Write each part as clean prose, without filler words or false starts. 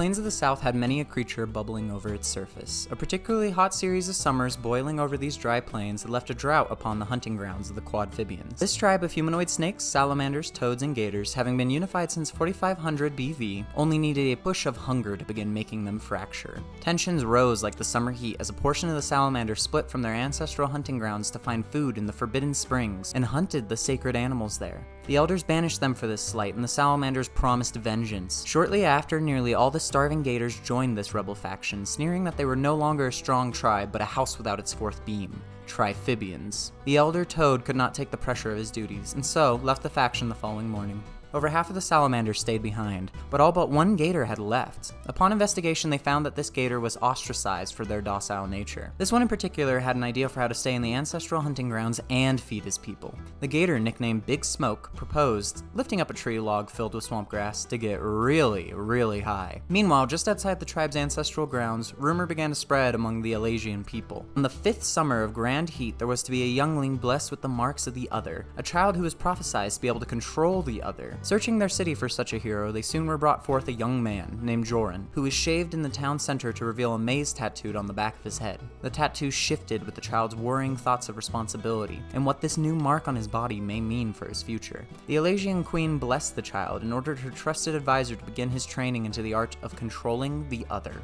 plains of the south had many a creature bubbling over its surface. A particularly hot series of summers boiling over these dry plains had left a drought upon the hunting grounds of the quadphibians. This tribe of humanoid snakes, salamanders, toads, and gators, having been unified since 4500 BV, only needed a push of hunger to begin making them fracture. Tensions rose like the summer heat as a portion of the salamanders split from their ancestral hunting grounds to find food in the Forbidden Springs and hunted the sacred animals there. The elders banished them for this slight, and the salamanders promised vengeance. Shortly after, nearly all the starving gators joined this rebel faction, sneering that they were no longer a strong tribe, but a house without its fourth beam. Triphibians. The elder toad could not take the pressure of his duties, and so left the faction the following morning. Over half of the salamanders stayed behind, but all but one gator had left. Upon investigation, they found that this gator was ostracized for their docile nature. This one in particular had an idea for how to stay in the ancestral hunting grounds and feed his people. The gator, nicknamed Big Smoke, proposed lifting up a tree log filled with swamp grass to get really high. Meanwhile, just outside the tribe's ancestral grounds, rumor began to spread among the Alasian people. On the 5th summer of grand heat, there was to be a youngling blessed with the marks of the Other, a child who was prophesied to be able to control the Other. Searching their city for such a hero, they soon were brought forth a young man named Joran, who was shaved in the town center to reveal a maze tattooed on the back of his head. The tattoo shifted with the child's worrying thoughts of responsibility and what this new mark on his body may mean for his future. The Alasian queen blessed the child and ordered her trusted advisor to begin his training into the art of controlling the Other.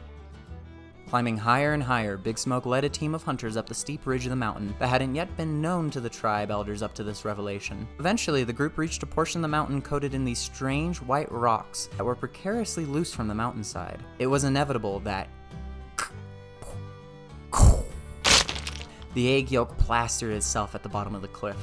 Climbing higher and higher, Big Smoke led a team of hunters up the steep ridge of the mountain that hadn't yet been known to the tribe elders up to this revelation. Eventually, the group reached a portion of the mountain coated in these strange white rocks that were precariously loose from the mountainside. It was inevitable that the egg yolk plastered itself at the bottom of the cliff.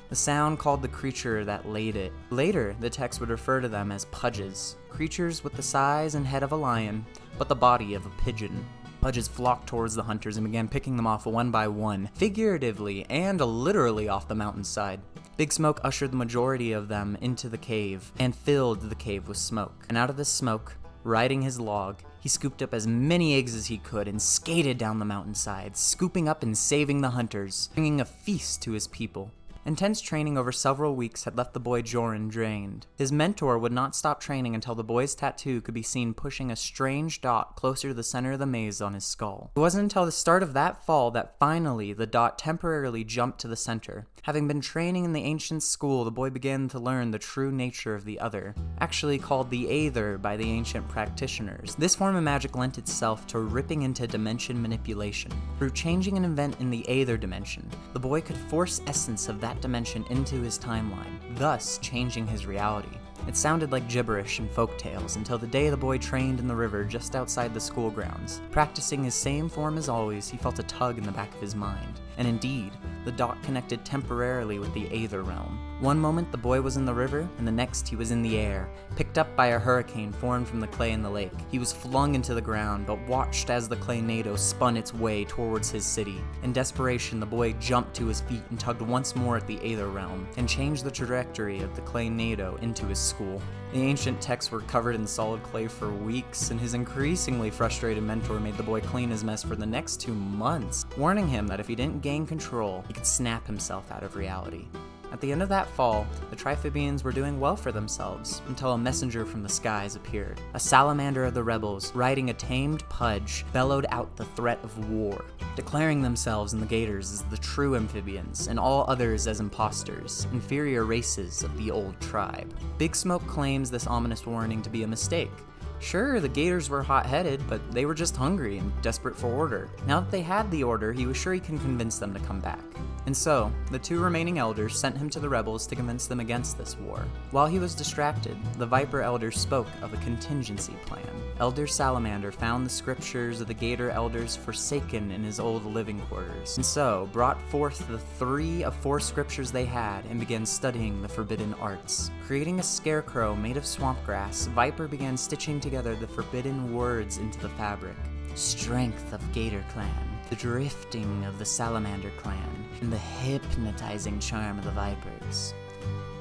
The sound called the creature that laid it. Later, the text would refer to them as pudges, creatures with the size and head of a lion, but the body of a pigeon. Pudges flocked towards the hunters and began picking them off one by one, figuratively and literally off the mountainside. Big Smoke ushered the majority of them into the cave and filled the cave with smoke. And out of this smoke, riding his log, he scooped up as many eggs as he could and skated down the mountainside, scooping up and saving the hunters, bringing a feast to his people. Intense training over several weeks had left the boy Joran drained. His mentor would not stop training until the boy's tattoo could be seen pushing a strange dot closer to the center of the maze on his skull. It wasn't until the start of that fall that finally the dot temporarily jumped to the center. Having been training in the ancient school, the boy began to learn the true nature of the Other, actually called the Aether by the ancient practitioners. This form of magic lent itself to ripping into dimension manipulation. Through changing an event in the Aether dimension, the boy could force essence of that dimension into his timeline, thus changing his reality. It sounded like gibberish and folktales until the day the boy trained in the river just outside the school grounds. Practicing his same form as always, he felt a tug in the back of his mind. And indeed, the dot connected temporarily with the Aether realm. One moment the boy was in the river, and the next he was in the air, picked up by a hurricane formed from the clay in the lake. He was flung into the ground, but watched as the clay NATO spun its way towards his city. In desperation, the boy jumped to his feet and tugged once more at the Aether realm, and changed the trajectory of the clay NATO into his school. The ancient texts were covered in solid clay for weeks, and his increasingly frustrated mentor made the boy clean his mess for the next 2 months, warning him that if he didn't gain control, he could snap himself out of reality. At the end of that fall, the Triphibians were doing well for themselves until a messenger from the skies appeared. A salamander of the rebels, riding a tamed pudge, bellowed out the threat of war, declaring themselves and the gators as the true amphibians and all others as imposters, inferior races of the old tribe. Big Smoke claims this ominous warning to be a mistake. Sure, the gators were hot-headed, but they were just hungry and desperate for order. Now that they had the order, he was sure he could convince them to come back. And so, the 2 remaining elders sent him to the rebels to convince them against this war. While he was distracted, the Viper elders spoke of a contingency plan. Elder Salamander found the scriptures of the Gator elders forsaken in his old living quarters, and so brought forth the 3 of 4 scriptures they had and began studying the forbidden arts. Creating a scarecrow made of swamp grass, Viper began stitching together the forbidden words into the fabric. Strength of Gator Clan, the drifting of the Salamander Clan, and the hypnotizing charm of the Vipers.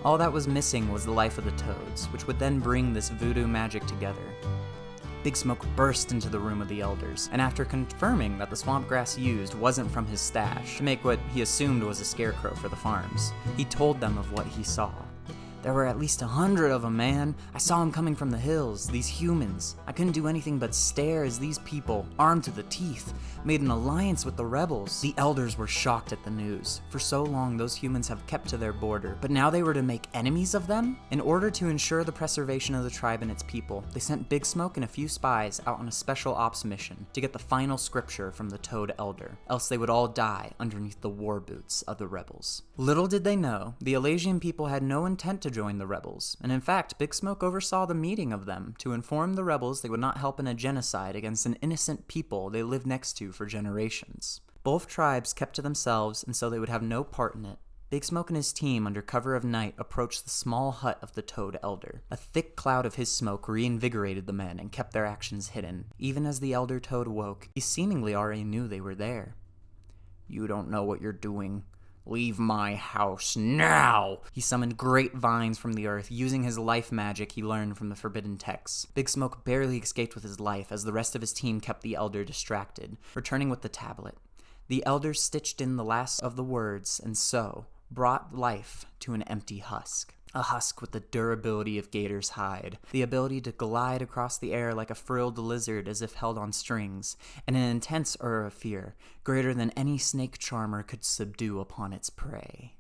All that was missing was the life of the Toads, which would then bring this voodoo magic together. Big Smoke burst into the room of the elders, and after confirming that the swamp grass used wasn't from his stash to make what he assumed was a scarecrow for the farms, he told them of what he saw. There were at least 100 of them, man. I saw them coming from the hills, these humans. I couldn't do anything but stare as these people, armed to the teeth, made an alliance with the rebels. The elders were shocked at the news. For so long, those humans have kept to their border, but now they were to make enemies of them? In order to ensure the preservation of the tribe and its people, they sent Big Smoke and a few spies out on a special ops mission to get the final scripture from the Toad Elder, else they would all die underneath the war boots of the rebels. Little did they know, the Alasian people had no intent to join the rebels, and in fact, Big Smoke oversaw the meeting of them to inform the rebels they would not help in a genocide against an innocent people they lived next to for generations. Both tribes kept to themselves, and so they would have no part in it. Big Smoke and his team, under cover of night, approached the small hut of the Toad Elder. A thick cloud of his smoke reinvigorated the men and kept their actions hidden. Even as the Elder Toad awoke, he seemingly already knew they were there. "You don't know what you're doing. Leave my house now!" He summoned great vines from the earth, using his life magic he learned from the forbidden texts. Big Smoke barely escaped with his life as the rest of his team kept the Elder distracted, returning with the tablet. The Elder stitched in the last of the words, and so brought life to an empty husk. A husk with the durability of Gator's hide, the ability to glide across the air like a frilled lizard as if held on strings, and an intense aura of fear, greater than any snake charmer could subdue upon its prey.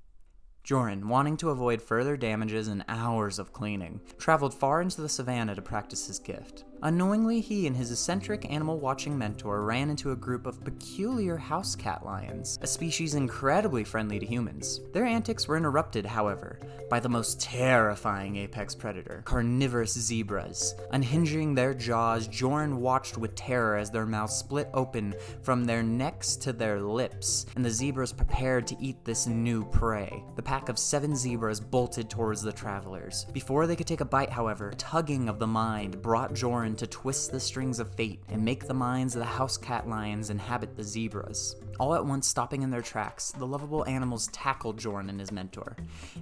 Joran, wanting to avoid further damages and hours of cleaning, traveled far into the savannah to practice his gift. Unknowingly, he and his eccentric animal-watching mentor ran into a group of peculiar house cat lions, a species incredibly friendly to humans. Their antics were interrupted, however, by the most terrifying apex predator, carnivorous zebras. Unhinging their jaws, Joran watched with terror as their mouths split open from their necks to their lips, and the zebras prepared to eat this new prey. The pack of 7 zebras bolted towards the travelers. Before they could take a bite, however, tugging of the mind brought Joran to twist the strings of fate and make the minds of the house cat lions inhabit the zebras. All at once stopping in their tracks, the lovable animals tackled Joran and his mentor,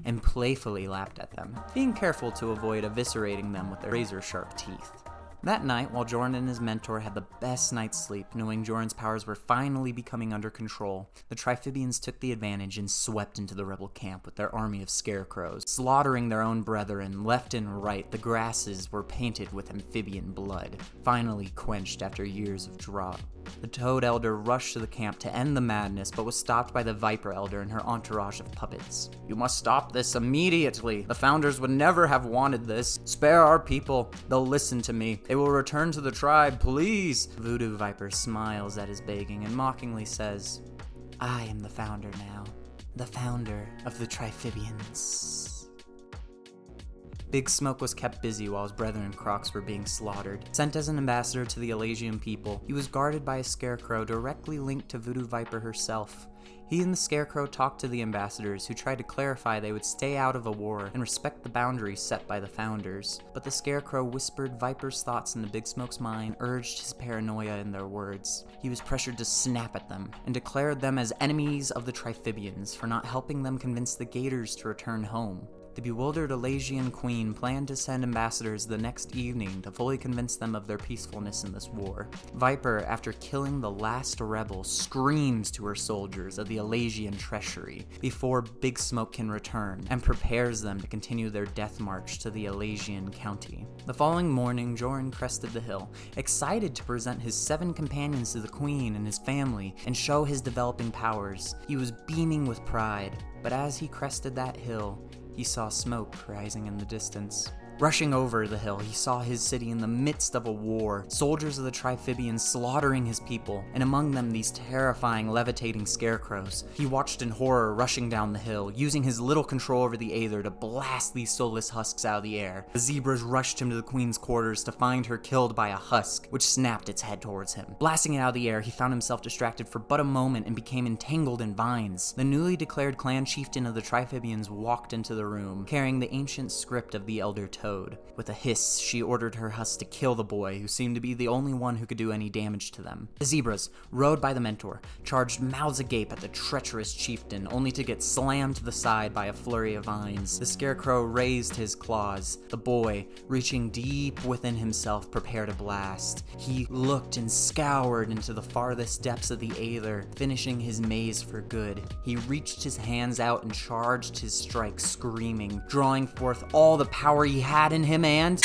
and playfully lapped at them, being careful to avoid eviscerating them with their razor-sharp teeth. That night, while Joran and his mentor had the best night's sleep, knowing Joran's powers were finally becoming under control, the Triphibians took the advantage and swept into the rebel camp with their army of scarecrows, slaughtering their own brethren left and right. The grasses were painted with amphibian blood, finally quenched after years of drought. The Toad Elder rushed to the camp to end the madness, but was stopped by the Viper Elder and her entourage of puppets. "You must stop this immediately. The founders would never have wanted this. Spare our people. They'll listen to me. They will return to the tribe, please." Voodoo Viper smiles at his begging and mockingly says, "I am the founder now. The founder of the Triphibians." Big Smoke was kept busy while his brethren crocs were being slaughtered. Sent as an ambassador to the Alasian people, he was guarded by a scarecrow directly linked to Voodoo Viper herself. He and the scarecrow talked to the ambassadors, who tried to clarify they would stay out of a war and respect the boundaries set by the founders. But the scarecrow whispered Viper's thoughts into Big Smoke's mind, urged his paranoia in their words. He was pressured to snap at them, and declared them as enemies of the Triphibians for not helping them convince the Gators to return home. The bewildered Alasian queen planned to send ambassadors the next evening to fully convince them of their peacefulness in this war. Viper, after killing the last rebel, screams to her soldiers of the Alasian treachery before Big Smoke can return, and prepares them to continue their death march to the Alasian county. The following morning, Joran crested the hill, excited to present his 7 companions to the queen and his family and show his developing powers. He was beaming with pride, but as he crested that hill, he saw smoke rising in the distance. Rushing over the hill, he saw his city in the midst of a war, soldiers of the Triphibians slaughtering his people, and among them these terrifying levitating scarecrows. He watched in horror rushing down the hill, using his little control over the Aether to blast these soulless husks out of the air. The zebras rushed him to the queen's quarters to find her killed by a husk, which snapped its head towards him. Blasting it out of the air, he found himself distracted for but a moment and became entangled in vines. The newly declared clan chieftain of the Triphibians walked into the room, carrying the ancient script of the Elder Toad. explode. With a hiss, she ordered her husk to kill the boy, who seemed to be the only one who could do any damage to them. The zebras, rowed by the mentor, charged mouths agape at the treacherous chieftain, only to get slammed to the side by a flurry of vines. The scarecrow raised his claws. The boy, reaching deep within himself, prepared a blast. He looked and scoured into the farthest depths of the Aether, finishing his maze for good. He reached his hands out and charged his strike, screaming, drawing forth all the power he had in him, and...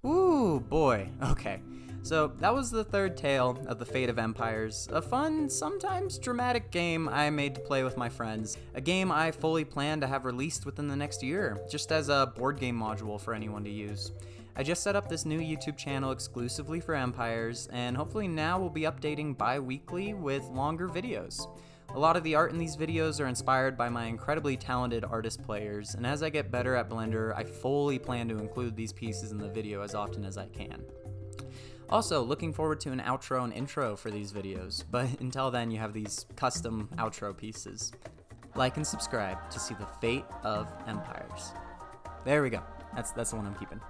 Ooh, boy. Okay. So that was the third tale of The Fate of Empires, a fun, sometimes dramatic game I made to play with my friends, a game I fully plan to have released within the next year, just as a board game module for anyone to use. I just set up this new YouTube channel exclusively for Empires, and hopefully now we'll be updating bi-weekly with longer videos. A lot of the art in these videos are inspired by my incredibly talented artist players, and as I get better at Blender, I fully plan to include these pieces in the video as often as I can. Also, looking forward to an outro and intro for these videos, but until then you have these custom outro pieces. Like and subscribe to see the fate of Empires. There we go. That's the one I'm keeping.